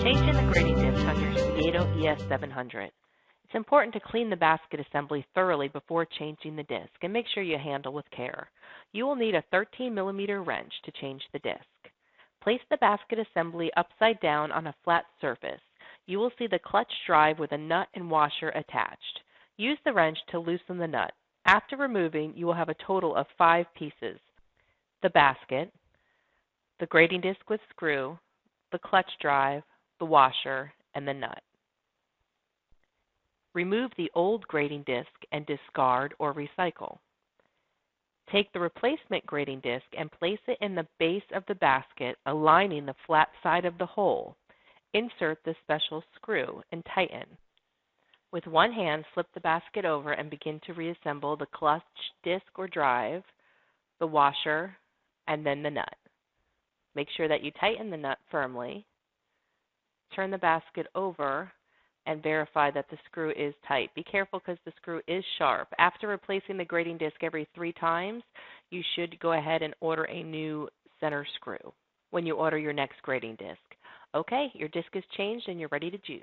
Changing the grating disc on your Ceado ES700. It's important to clean the basket assembly thoroughly before changing the disc and make sure you handle with care. You will need a 13mm wrench to change the disc. Place the basket assembly upside down on a flat surface. You will see the clutch drive with a nut and washer attached. Use the wrench to loosen the nut. After removing, you will have a total of 5 pieces: the basket, the grating disc with screw, the clutch drive, the washer, and the nut. Remove the old grating disc and discard or recycle. Take the replacement grating disc and place it in the base of the basket, aligning the flat side of the hole. Insert the special screw and tighten. With one hand, flip the basket over and begin to reassemble the clutch disc or drive, the washer, and then the nut. Make sure that you tighten the nut firmly. Turn the basket over and verify that the screw is tight. Be careful because the screw is sharp. After replacing the grating disc every 3 times, you should go ahead and order a new center screw when you order your next grating disc. Okay, your disc is changed and you're ready to juice.